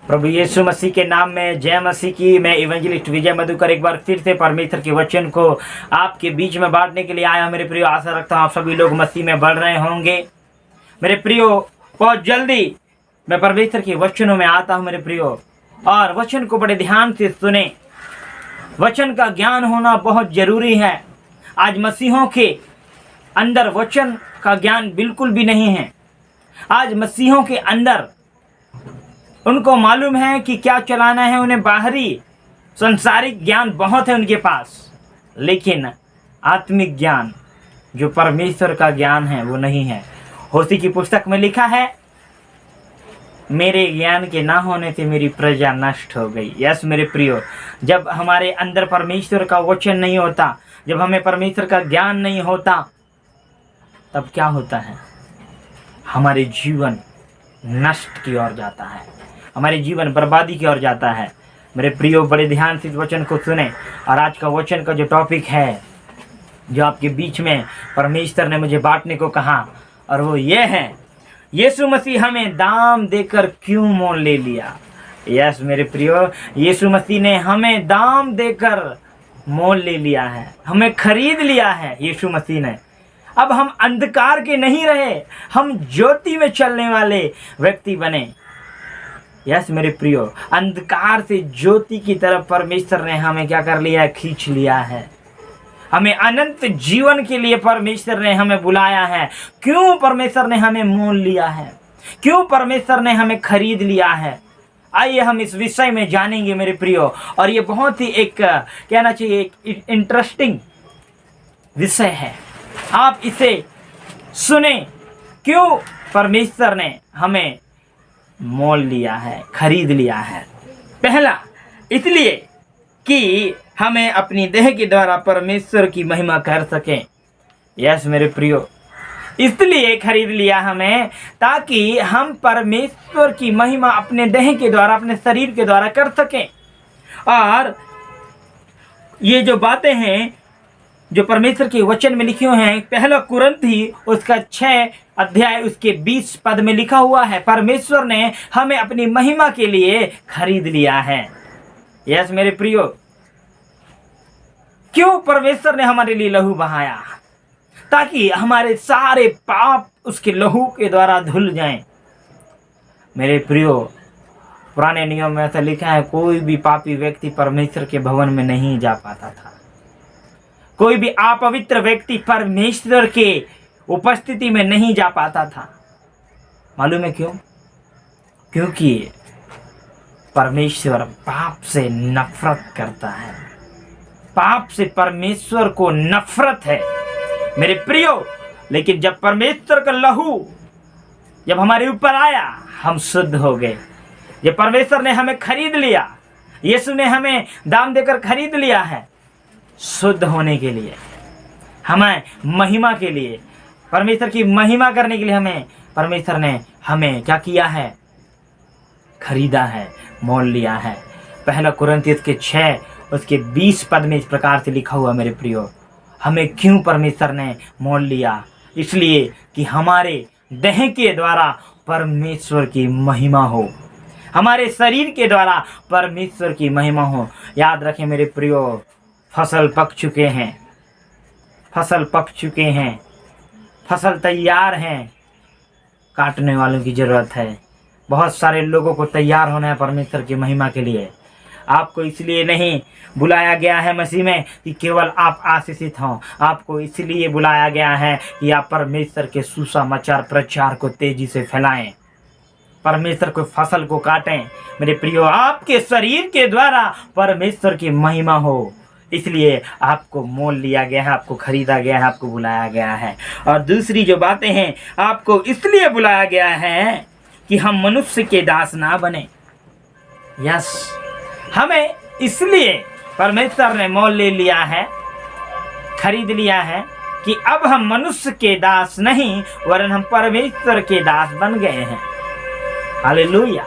प्रभु यीशु मसीह के नाम में जय मसीह की। मैं इवेंजलिस्ट विजय मधुकर एक बार फिर से परमेश्वर के वचन को आपके बीच में बांटने के लिए आया। मेरे प्रियो, आशा रखता हूँ आप सभी लोग मसीह में बढ़ रहे होंगे। मेरे प्रियो, बहुत जल्दी मैं परमेश्वर के वचनों में आता हूँ मेरे प्रियो, और वचन को बड़े ध्यान से सुने। वचन का ज्ञान होना बहुत जरूरी है। आज मसीहों के अंदर वचन का ज्ञान बिल्कुल भी नहीं है। आज मसीहों के अंदर उनको मालूम है कि क्या चलाना है, उन्हें बाहरी संसारिक ज्ञान बहुत है उनके पास, लेकिन आत्मिक ज्ञान जो परमेश्वर का ज्ञान है वो नहीं है। होसी की पुस्तक में लिखा है, मेरे ज्ञान के ना होने से मेरी प्रजा नष्ट हो गई। यस मेरे प्रियो, जब हमारे अंदर परमेश्वर का वचन नहीं होता, जब हमें परमेश्वर का ज्ञान नहीं होता, तब क्या होता है? हमारे जीवन नष्ट की ओर जाता है, हमारे जीवन बर्बादी की ओर जाता है। मेरे प्रियो, बड़े ध्यान से इस वचन को सुने। और आज का वचन का जो टॉपिक है, जो आपके बीच में परमेश्वर ने मुझे बांटने को कहा, और वो ये है, यीशु मसीह हमें दाम देकर क्यों मोल ले लिया। यस मेरे प्रियो, यीशु मसीह ने हमें दाम देकर मोल ले लिया है, हमें खरीद लिया है यीशु मसीह ने। अब हम अंधकार के नहीं रहे, हम ज्योति में चलने वाले व्यक्ति बने। यस मेरे प्रियो, अंधकार से ज्योति की तरफ परमेश्वर ने हमें क्या कर लिया है? खींच लिया है। हमें अनंत जीवन के लिए परमेश्वर ने हमें बुलाया है। क्यों परमेश्वर ने हमें मोल लिया है? क्यों परमेश्वर ने हमें खरीद लिया है? आइए हम इस विषय में जानेंगे मेरे प्रियो। और ये बहुत ही एक कहना चाहिए एक इंटरेस्टिंग विषय है। आप इसे सुने, क्यों परमेश्वर ने हमें मोल लिया है, खरीद लिया है। पहला, इसलिए कि हमें अपनी देह के द्वारा परमेश्वर की महिमा कर सकें। यस मेरे प्रियो, इसलिए खरीद लिया हमें, ताकि हम परमेश्वर की महिमा अपने देह के द्वारा, अपने शरीर के द्वारा कर सकें। और ये जो बातें हैं जो परमेश्वर के वचन में लिखी हुई हैं, पहला कुरिन्थी उसका 6 अध्याय उसके 20 पद में लिखा हुआ है, परमेश्वर ने हमें अपनी महिमा के लिए खरीद लिया है। यस मेरे प्रियो, क्यों परमेश्वर ने हमारे लिए लहू बहाया? ताकि हमारे सारे पाप उसके लहू के द्वारा धुल जाएं। मेरे प्रियो, पुराने नियम में ऐसा लिखा है, कोई भी पापी व्यक्ति परमेश्वर के भवन में नहीं जा पाता था। कोई भी अपवित्र व्यक्ति परमेश्वर के उपस्थिति में नहीं जा पाता था। मालूम है क्यों? क्योंकि परमेश्वर पाप से नफरत करता है। पाप से परमेश्वर को नफरत है मेरे प्रियो। लेकिन जब परमेश्वर का लहू जब हमारे ऊपर आया, हम शुद्ध हो गए। जब परमेश्वर ने हमें खरीद लिया, यीशु ने हमें दाम देकर खरीद लिया है, शुद्ध होने के लिए, हमें महिमा के लिए, परमेश्वर की महिमा करने के लिए हमें परमेश्वर ने हमें क्या किया है? खरीदा है, मोल लिया है। पहला कुरिन्थी के 6 उसके 20 पद में इस प्रकार से लिखा हुआ मेरे प्रियो, हमें क्यों परमेश्वर ने मोल लिया? इसलिए कि हमारे देह के द्वारा परमेश्वर की महिमा हो, हमारे शरीर के द्वारा परमेश्वर की महिमा हो। याद रखें मेरे प्रियो, फसल पक चुके हैं, फसल पक चुके हैं, फसल तैयार हैं, काटने वालों की ज़रूरत है। बहुत सारे लोगों को तैयार होना है परमेश्वर की महिमा के लिए। आपको इसलिए नहीं बुलाया गया है मसीह में कि केवल आप आशीषित हों, आपको इसलिए बुलाया गया है कि आप परमेश्वर के सुसमाचार प्रचार को तेजी से फैलाएं, परमेश्वर को फसल को काटें। मेरे प्रियो, आपके शरीर के द्वारा परमेश्वर की महिमा हो, इसलिए आपको मोल लिया गया है, आपको खरीदा गया है, आपको बुलाया गया है। और दूसरी जो बातें हैं, आपको इसलिए बुलाया गया है कि हम मनुष्य के दास ना बने। यस, हमें इसलिए परमेश्वर ने मोल ले लिया है, खरीद लिया है कि अब हम मनुष्य के दास नहीं, वरन हम परमेश्वर के दास बन गए हैं। हालेलुया।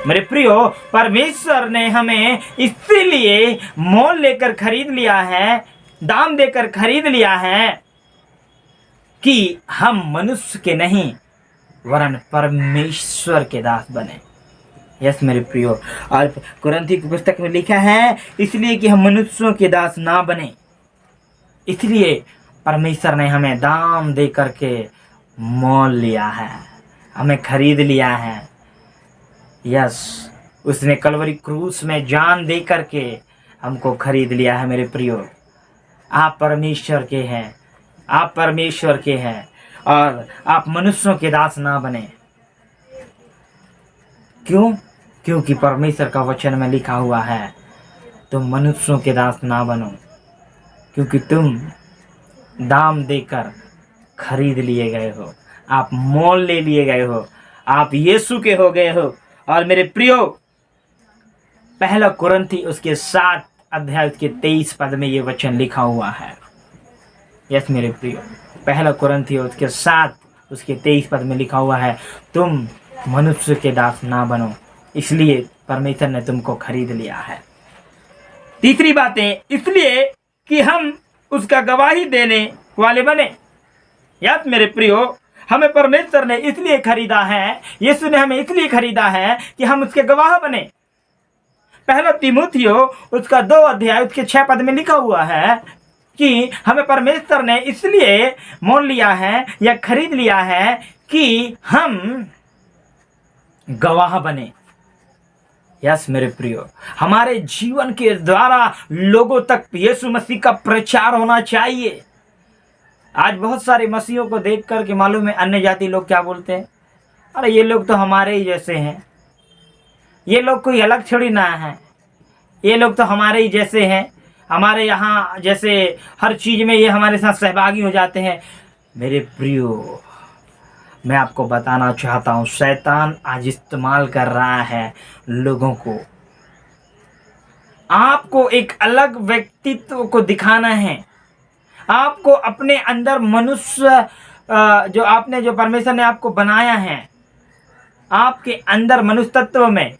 मेरे प्रियो, परमेश्वर ने हमें इसीलिए मोल लेकर खरीद लिया है, दाम देकर खरीद लिया है कि हम मनुष्य के नहीं वरन परमेश्वर के दास बने। यस मेरे प्रियो, और कुरिन्थी की पुस्तक में लिखा है, इसलिए कि हम मनुष्यों के दास ना बने, इसलिए परमेश्वर ने हमें दाम दे करके मोल लिया है, हमें खरीद लिया है। यस, उसने कलवरी क्रूस में जान दे करके हमको खरीद लिया है मेरे प्रियो। आप परमेश्वर के हैं, आप परमेश्वर के हैं, और आप मनुष्यों के दास ना बने। क्यों? क्योंकि परमेश्वर का वचन में लिखा हुआ है, तुम मनुष्यों के दास ना बनो, क्योंकि तुम दाम देकर खरीद लिए गए हो, आप मोल ले लिए गए हो, आप यीशु के हो गए हो। और मेरे प्रियो, पहला कुरिन्थी उसके 7 अध्याय उसके 23 पद में ये वचन लिखा हुआ है। यस मेरे प्रियो, पहला कुरिन्थी उसके 7 उसके 23 पद में लिखा हुआ है, तुम मनुष्य के दास ना बनो, इसलिए परमेश्वर ने तुमको खरीद लिया है। तीसरी बातें, इसलिए कि हम उसका गवाही देने वाले बने। याद मेरे प्रियो, हमें परमेश्वर ने इसलिए खरीदा है, यीशु ने हमें इसलिए खरीदा है कि हम उसके गवाह बने। पहला तीमुथियो उसका 2 अध्याय उसके 6 पद में लिखा हुआ है कि हमें परमेश्वर ने इसलिए मोल लिया है या खरीद लिया है कि हम गवाह बने। यस मेरे प्रियो, हमारे जीवन के द्वारा लोगों तक यीशु मसीह का प्रचार होना चाहिए। आज बहुत सारे मसीहों को देख कर के मालूम है अन्य जाति लोग क्या बोलते हैं, अरे ये लोग तो हमारे ही जैसे हैं, ये लोग कोई अलग थोड़ी ना है, ये लोग तो हमारे ही जैसे हैं, हमारे यहाँ जैसे हर चीज़ में ये हमारे साथ सहभागी हो जाते हैं। मेरे प्रियो, मैं आपको बताना चाहता हूँ, शैतान आज इस्तेमाल कर रहा है लोगों को। आपको एक अलग व्यक्तित्व को दिखाना है, आपको अपने अंदर मनुष्य जो परमेश्वर ने आपको बनाया है, आपके अंदर मनुष्य तत्व में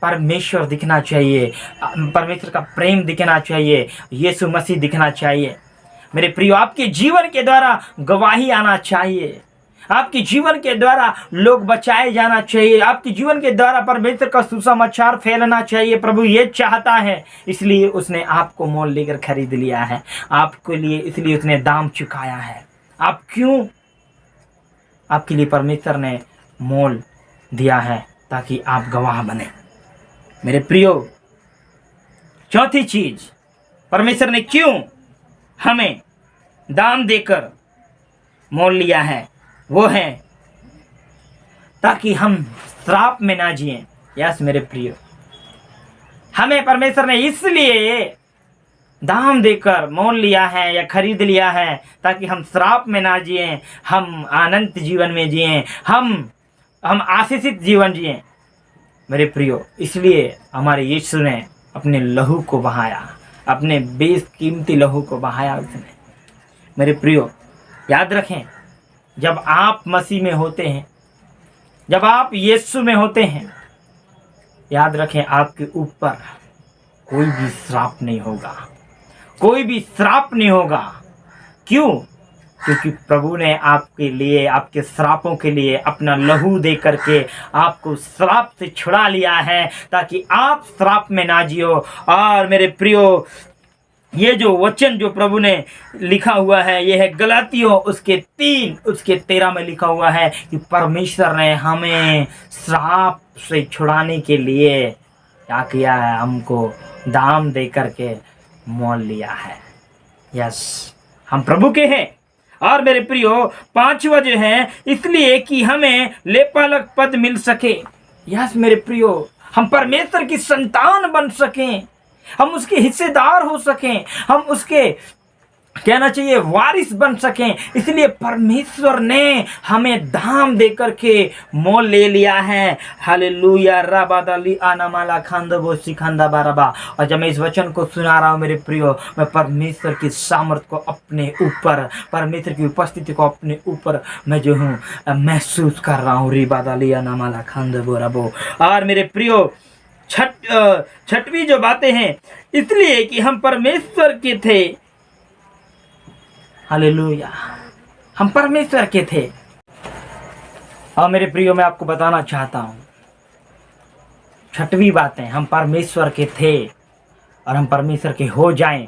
परमेश्वर दिखना चाहिए, परमेश्वर का प्रेम दिखना चाहिए, यीशु मसीह दिखना चाहिए। मेरे प्रियो, आपके जीवन के द्वारा गवाही आना चाहिए, आपके जीवन के द्वारा लोग बचाए जाना चाहिए, आपके जीवन के द्वारा परमेश्वर का सुसमाचार फैलना चाहिए। प्रभु ये चाहता है, इसलिए उसने आपको मोल लेकर खरीद लिया है, आपके लिए इसलिए उसने दाम चुकाया है। आप क्यों? आपके लिए परमेश्वर ने मोल दिया है ताकि आप गवाह बने। मेरे प्रियो, चौथी चीज, परमेश्वर ने क्यों हमें दाम देकर मोल लिया है, वो है ताकि हम श्राप में ना जिएं। यस मेरे प्रियो, हमें परमेश्वर ने इसलिए दाम देकर मोल लिया है या खरीद लिया है ताकि हम श्राप में ना जिएं, हम अनंत जीवन में जिएं, हम आशीषित जीवन जिएं। मेरे प्रियो, इसलिए हमारे यीशु ने अपने लहू को बहाया, अपने बेशकीमती लहू को बहाया उसने। मेरे प्रियो, याद रखें, जब आप मसीह में होते हैं, जब आप यीशु में होते हैं, याद रखें आपके ऊपर कोई भी श्राप नहीं होगा, कोई भी श्राप नहीं होगा। क्यों? क्योंकि प्रभु ने आपके लिए, आपके श्रापों के लिए अपना लहू दे करके आपको श्राप से छुड़ा लिया है ताकि आप श्राप में ना जियो। और मेरे प्रियो, ये जो वचन जो प्रभु ने लिखा हुआ है, ये है गलातियों उसके 3 उसके 13 में लिखा हुआ है कि परमेश्वर ने हमें श्राप से छुड़ाने के लिए क्या किया है, हमको दाम दे करके मोल लिया है। यस, हम प्रभु के हैं। और मेरे प्रियो, 5वां जो है, इसलिए कि हमें लेपालक पद मिल सके। यस मेरे प्रियो, हम परमेश्वर की संतान बन सकें, हम उसके हिस्सेदार हो सकें, हम उसके कहना चाहिए वारिस बन सकें, इसलिए परमेश्वर ने हमें दाम दे करके मोल ले लिया है। हालेलुया, रबादली आनामाला खांदबो सिखांदा बारबा। और जब मैं इस वचन को सुना रहा हूँ मेरे प्रियो, मैं परमेश्वर की सामर्थ को अपने ऊपर, परमेश्वर की उपस्थिति को अपने ऊपर मैं जो हूँ महसूस कर रहा हूँ। रिबादली आनामाला खांदबो रबो। और मेरे प्रियो, छठवीं जो बातें हैं, इसलिए कि हम परमेश्वर के थे। हालेलुया, हम परमेश्वर के थे। और मेरे प्रियो, मैं आपको बताना चाहता हूं, छठवीं बात है, हम परमेश्वर के थे और हम परमेश्वर के हो जाएं,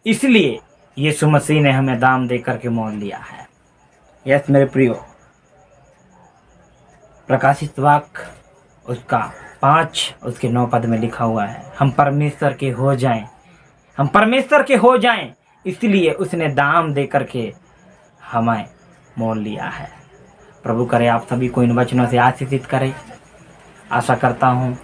इसलिए यीशु मसीह ने हमें दाम दे करके मोल लिया है। यस मेरे प्रियो, प्रकाशित वाक्य उसका 5 उसके 9 पद में लिखा हुआ है, हम परमेश्वर के हो जाएं, हम परमेश्वर के हो जाएं, इसलिए उसने दाम दे करके हमें मोल लिया है। प्रभु करे आप सभी को इन वचनों से आशीषित करे। आशा करता हूँ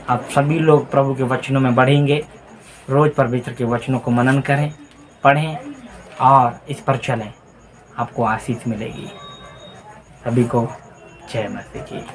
आप सभी लोग प्रभु के वचनों में बढ़ेंगे, रोज़ परमेश्वर के वचनों को मनन करें, पढ़ें और इस पर चलें, आपको आशीष मिलेगी। सभी को जय मसीह की।